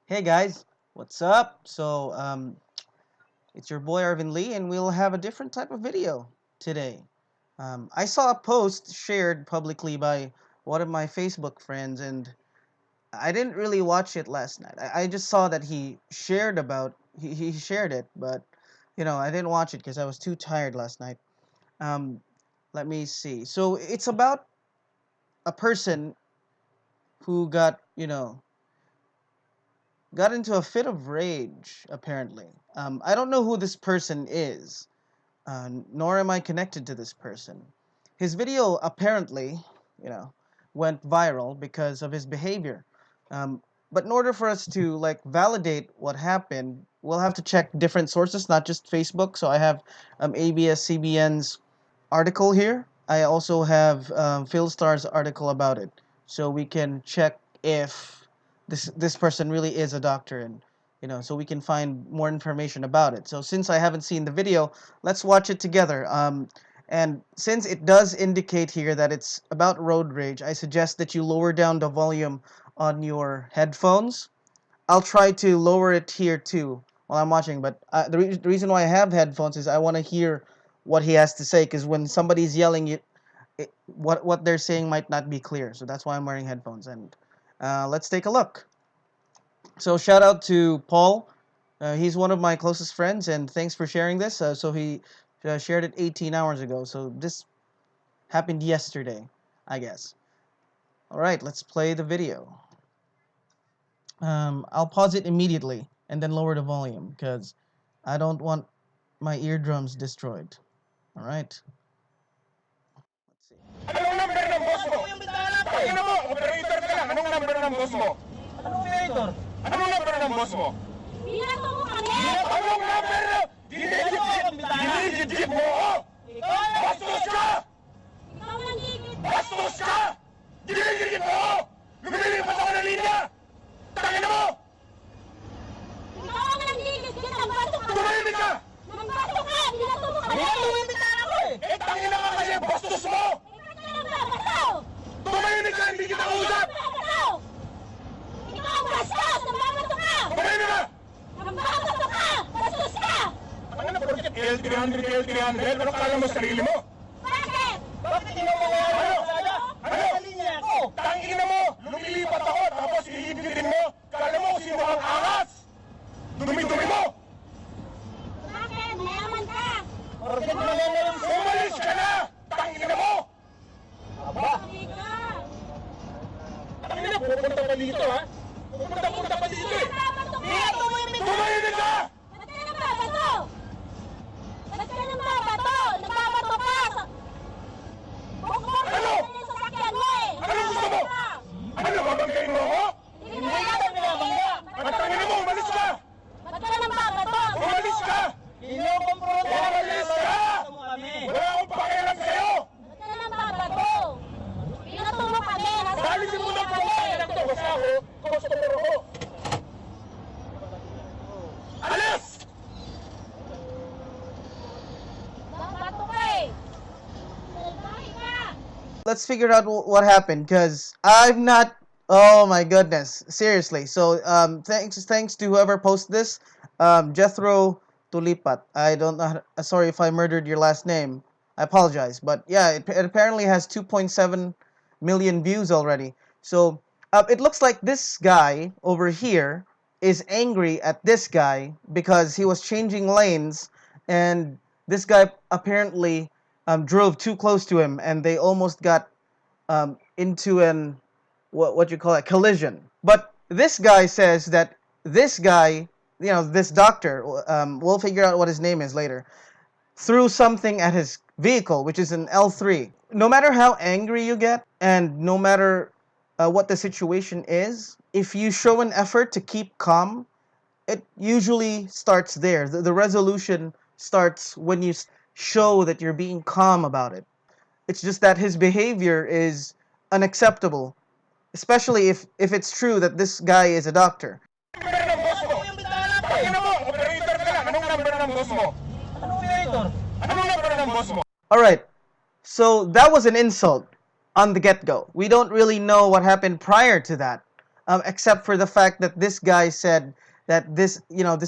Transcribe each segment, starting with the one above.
Hey guys, what's up? It's your boy Arvin Lee, and we'll have a different type of video today. I saw a post shared publicly by one of my Facebook friends, and I didn't really watch it last night. I just saw that he shared it, but I didn't watch it because I was too tired last night. Um, Let me see. So it's about a person who got into a fit of rage, apparently. I don't know who this person is, nor am I connected to this person. His video apparently, you know, went viral because of his behavior. But in order for us to validate what happened, we'll have to check different sources, not just Facebook. So I have ABS-CBN's article here. I also have Philstar's article about it, so we can check if this person really is a doctor, and so we can find more information about it. So since I haven't seen the video, let's watch it together. And since it does indicate here that it's about road rage, I suggest that you lower down the volume on your headphones. I'll try to lower it here too while I'm watching. But the reason why I have headphones is I want to hear what he has to say. Because when somebody's yelling, what they're saying might not be clear. So that's why I'm wearing headphones. And let's take a look. So shout out to Paul. He's one of my closest friends, and thanks for sharing this. So he shared it 18 hours ago. So this happened yesterday, I guess. All right, let's play the video. I'll pause it immediately and then lower the volume because I don't want my eardrums destroyed. All right. Let's see. Anong number ng boss mo? Pakina mo, operator ka lang. Anong number ng boss mo? Anong operator? Anong number ng boss mo? Binato mo kami! Anong number na? Dinididid mo ako! Bastos ka! Ikaw ang gigit! Bastos ka! Dinididid mo ako! Lumilipas ako ng linya! Tangina mo! Ikaw ang gigit! Nagbato ka! Tumahimik ka! Nagbato ka! Binato mo kami! Binato ako eh! Eh, tangina ka kasi! Bastos mo! Ikaw ang nagbato! Tumahimik ka! Hindi kita usap! Ikaw ang bastos! Nagbato ka! Tumahimik ka! Nagbato ka! Bastos ka! Ano porket L300, L300? Ano kala mo sarili mo? Bakit? Bakit ikaw mo nga ano? Ano? Tangina mo! Lumilipat ako tapos iibitin mo! Kala mo kung sino ang angas! Dumi-dumi mo! Bakit? Mayaman ka! Umalis ka na! Tangina mo! Aba! Hindi ka! Tangina, pupunta pa dito ha? Pupunta pa dito eh! Nagbato ka! Tumahimik ka! Ba't ka nagbabato? Ba't ka nagbabato? Nagbabato ka! Bukbok ka Ano? sa sasakyan mo eh! Ano gusto mo? Ano, babanggain mo ako? Hindi ka binabangga! At tangina mo, umalis ka! Ba't ka nagbabato? Umalis ka! Umalis ka! Wala akong pakialam sa'yo! Ba't ka nagbabato? Binato mo kami! Alisin mo na po ang pakialam to! Basta ako, customer ako! Alis! Bato ka eh! Bahay ka! Let's figure out what happened because I'm not. Oh my goodness! Seriously. So thanks to whoever posted this, Jethro Tulipat. I don't know. Sorry if I murdered your last name. I apologize. But yeah, it apparently has 2.7 million views already. So it looks like this guy over here is angry at this guy because he was changing lanes, and this guy apparently drove too close to him, and they almost got into an what you call it, collision. But this guy says that this guy, this doctor, we'll figure out what his name is later, threw something at his vehicle, which is an L3. No matter how angry you get, and no matter what the situation is, if you show an effort to keep calm, it usually starts there. The resolution starts when you show that you're being calm about it. It's just that his behavior is unacceptable, especially if it's true that this guy is a doctor. Number ng boss mo! Tangina mo, operator ka lang. Anong number ng boss mo? Anong operator? Anong number ng boss mo? All right, so that was an insult on the get-go. We don't really know what happened prior to that. except for the fact that this guy said that this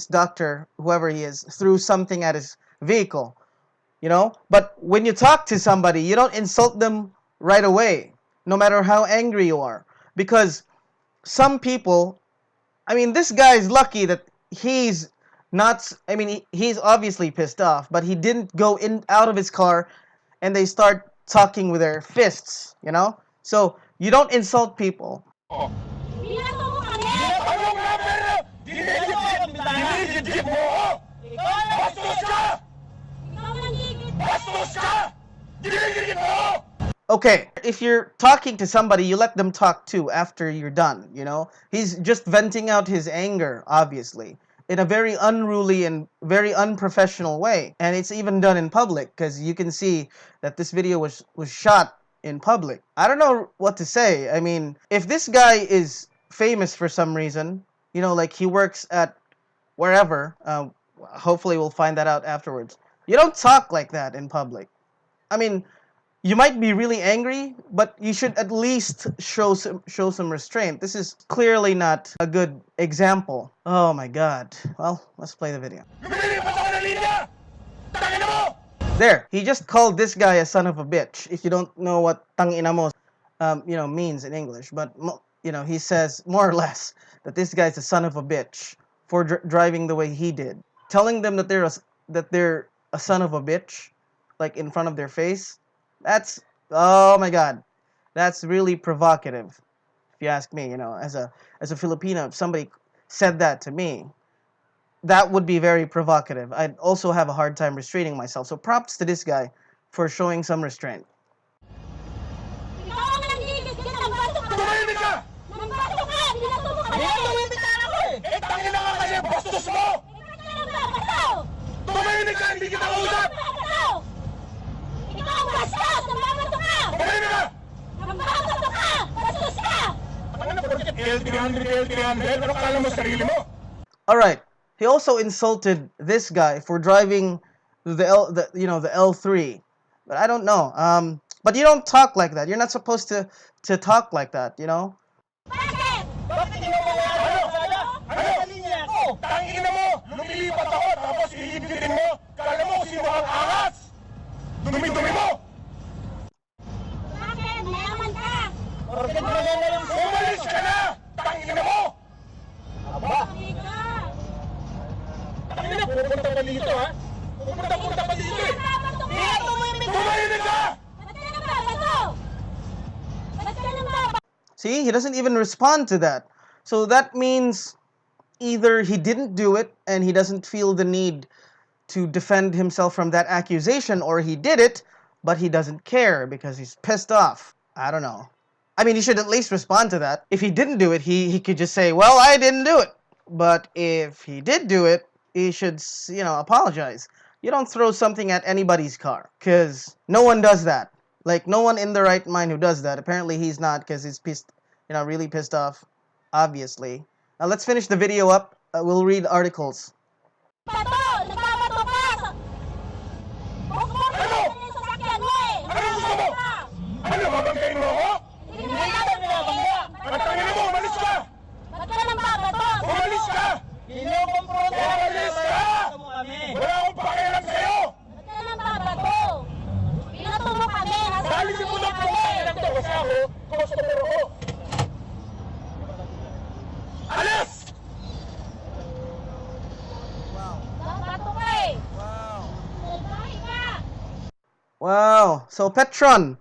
doctor, whoever he is, threw something at his vehicle. But when you talk to somebody, you don't insult them right away, no matter how angry you are, because some people, I mean, this guy is lucky that he's not. I mean, he's obviously pissed off, but he didn't go in out of his car, and they start talking with their fists. So you don't insult people. Binato mo kami! Anong number? Dinidikit mo ako! Bastos ka! Ikaw ang gigit! Bastos ka! Dinidikit mo ako! Okay, if you're talking to somebody, you let them talk too after you're done. He's just venting out his anger, obviously, in a very unruly and very unprofessional way, and it's even done in public, because you can see that this video was shot in public. I don't know what to say. I mean, if this guy is famous for some reason, like he works at wherever, hopefully we'll find that out afterwards. You don't talk like that in public. I mean, you might be really angry, but you should at least show some restraint. This is clearly not a good example. Oh my god. Well, let's play the video. Lumilipat ako ng linya! Tangina mo! There, he just called this guy a son of a bitch. If you don't know what tangina mo, means in English, but he says more or less that this guy's a son of a bitch for driving the way he did. Telling them that they're a son of a bitch, like in front of their face. That's, oh my god, that's really provocative, if you ask me. As a Filipino, if somebody said that to me, that would be very provocative. I'd also have a hard time restraining myself. So props to this guy for showing some restraint. Ikaw ang nanggigit! Nagbato ka! Tumahimik ka! Nagbato ka! Binato mo kami! Tumimitan ako eh! Tangina ka kasi! Bastos mo! Ikaw ang nagbato! Tumahimik ka! Hindi kita kausap! Nagbato! Ikaw ang bastos! Nagbato ka! Tumahimik ka! Nagbato ka! Bastos ka! Ano ba? L300, ano kala mo sarili mo? Alright, he also insulted this guy for driving the L3. But I don't know. But you don't talk like that. You're not supposed to talk like that, Bakit? Bakit ginawa mo ano? Ano? Tangina mo! Lumilipat ako tapos iibitin mo! Kala mo kung sino ang angas! Dumi-dumi mo! Bakit? Mayaman ka! Umalis ka na! Tangina mo! Bakit ka? Tangina, pupunta pa dito ha? Pupunta pa dito eh! Nagbato ka! Tumahimik ka! Ba't ka nagbabato? Ba't ka nagbabato? See, he doesn't even respond to that. So that means either he didn't do it and he doesn't feel the need to defend himself from that accusation, or he did it, but he doesn't care because he's pissed off. I don't know. I mean, he should at least respond to that. If he didn't do it, he could just say, well, I didn't do it. But if he did do it, he should, apologize. You don't throw something at anybody's car, because no one does that. Like, no one in the right mind who does that. Apparently he's not, because he's pissed, really pissed off, obviously. Let's finish the video up. We'll read articles. Bato! Nagbabato ka! Bukbuk yung sasakyan mo eh! Ano gusto mo? Ano, babanggain mo ako? Hindi ka binabangga! At tangina mo, umalis ka! Ba't ka nagbabato? Umalis ka! Umalis ka! Wala akong pakialam sa'yo! Ba't ka nagbabato? Binato mo kami! Alisin mo na po pakialam to kasi ako, customer ako! Alis! Nagbato ka eh! Nagbahi ka! Wow. So Petron.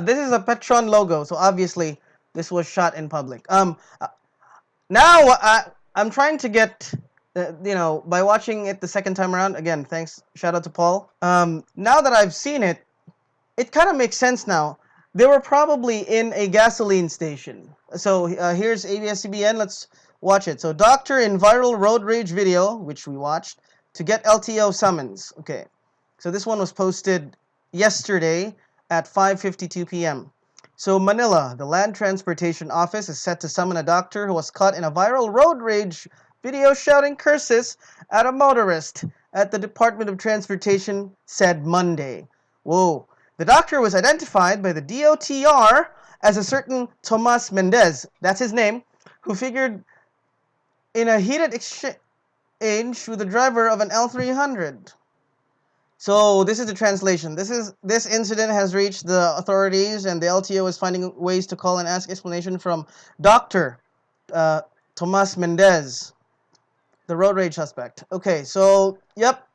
This is a Petron logo. So obviously this was shot in public. Now I'm trying to get, by watching it the second time around. Again, thanks. Shout out to Paul. Now that I've seen it, it kind of makes sense now. They were probably in a gasoline station. So here's ABS-CBN. Let's watch it. So doctor in viral road rage video, which we watched, to get LTO summons. Okay. So this one was posted yesterday at 5:52 p.m. So Manila, the Land Transportation Office is set to summon a doctor who was caught in a viral road rage video shouting curses at a motorist at the Department of Transportation said Monday. Whoa. The doctor was identified by the DOTR as a certain Tomas Mendez, that's his name, who figured in a heated exchange with the driver of an L300. So this is the translation. This incident has reached the authorities, and the LTO is finding ways to call and ask explanation from Doctor Tomas Mendez, the road rage suspect. Okay, so yep,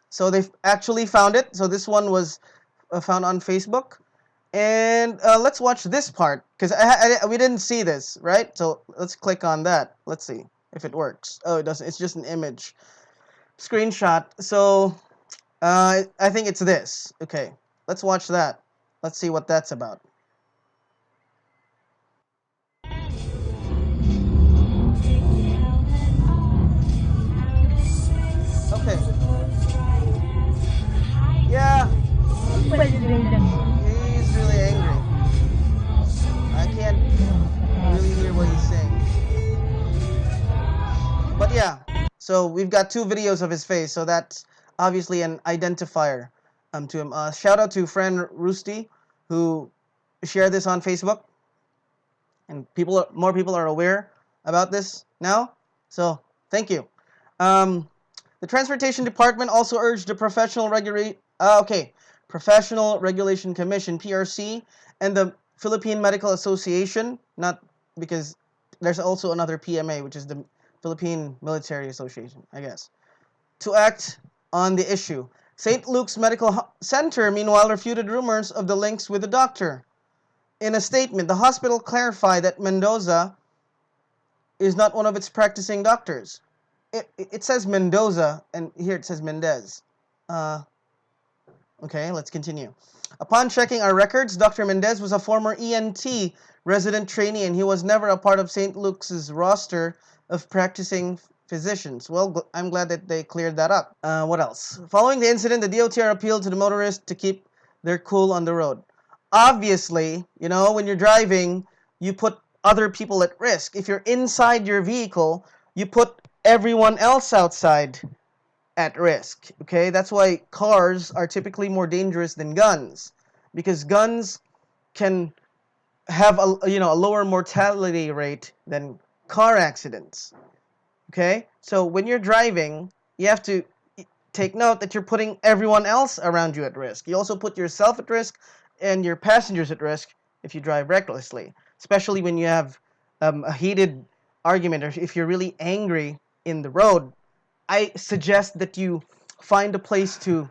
so they've actually found it. So this one was found on Facebook, and let's watch this part because we didn't see this, right? So let's click on that. Let's see if it works. Oh, it doesn't. It's just an image screenshot. So I think it's this. Okay, let's watch that. Let's see what that's about. Okay. Yeah, he's really angry. I can't really hear what he's saying. But yeah, so we've got two videos of his face, so that's obviously an identifier to him. Shout out to friend Rusty who shared this on Facebook, and more people are aware about this now. So thank you. The Transportation Department also urged the Professional Regulation Commission (PRC) and the Philippine Medical Association, not because there's also another PMA, which is the Philippine Military Association, I guess, to act on the issue. St. Luke's Medical Center, meanwhile, refuted rumors of the links with the doctor. In a statement, the hospital clarified that Mendoza is not one of its practicing doctors. It says Mendoza, and here it says Mendez. Okay, let's continue. Upon checking our records, Dr. Mendez was a former ENT resident trainee, and he was never a part of St. Luke's roster of practicing physicians. Well, I'm glad that they cleared that up. What else? Following the incident, the DOTR appealed to the motorists to keep their cool on the road. Obviously, when you're driving, you put other people at risk. If you're inside your vehicle, you put everyone else outside at risk. Okay, that's why cars are typically more dangerous than guns, because guns can have a lower mortality rate than car accidents. Okay, so when you're driving, you have to take note that you're putting everyone else around you at risk. You also put yourself at risk and your passengers at risk if you drive recklessly, especially when you have a heated argument, or if you're really angry in the road. I suggest that you find a place to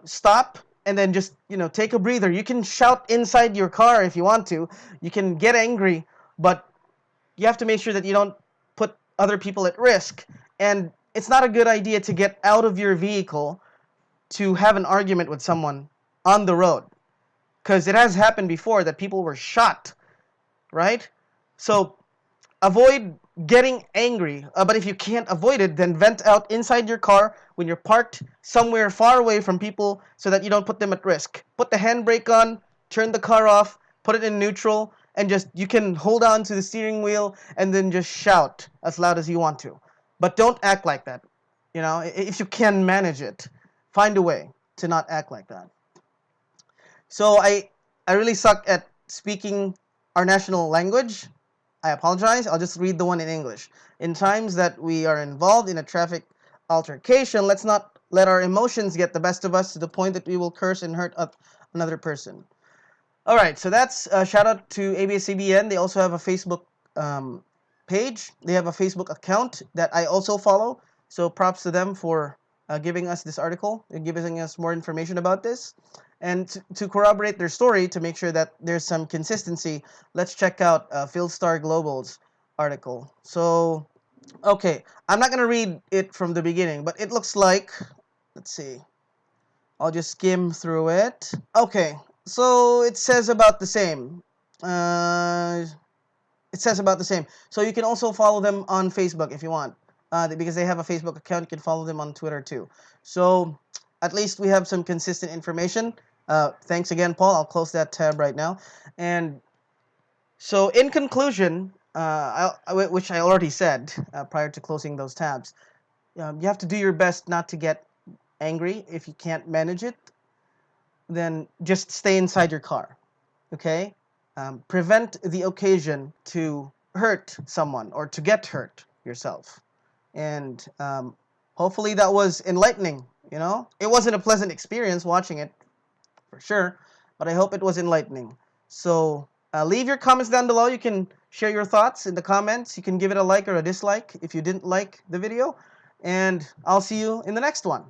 stop and then just take a breather. You can shout inside your car if you want to. You can get angry, but you have to make sure that you don't put other people at risk. And it's not a good idea to get out of your vehicle to have an argument with someone on the road, because it has happened before that people were shot, right? So avoid getting angry, but if you can't avoid it, then vent out inside your car when you're parked somewhere far away from people so that you don't put them at risk. Put the handbrake on, turn the car off, put it in neutral, and you can hold on to the steering wheel and then just shout as loud as you want to. But don't act like that. If you can manage it, find a way to not act like that. So I really suck at speaking our national language. I apologize. I'll just read the one in English. In times that we are involved in a traffic altercation, let's not let our emotions get the best of us to the point that we will curse and hurt another person. All right, so that's a shout out to ABS-CBN. They also have a Facebook page. They have a Facebook account that I also follow. So props to them for giving us this article and giving us more information about this. And to corroborate their story, to make sure that there's some consistency, let's check out Philstar Global's article. So, okay, I'm not going to read it from the beginning, but it looks like, let's see, I'll just skim through it. Okay, so it says about the same. So you can also follow them on Facebook if you want, because they have a Facebook account. You can follow them on Twitter too. So at least we have some consistent information. Thanks again, Paul. I'll close that tab right now. And so in conclusion, which I already said prior to closing those tabs, you have to do your best not to get angry. If you can't manage it, then just stay inside your car. Okay? Prevent the occasion to hurt someone or to get hurt yourself. And hopefully that was enlightening. It wasn't a pleasant experience watching it, for sure, but I hope it was enlightening. So leave your comments down below. You can share your thoughts in the comments. You can give it a like or a dislike if you didn't like the video. And I'll see you in the next one.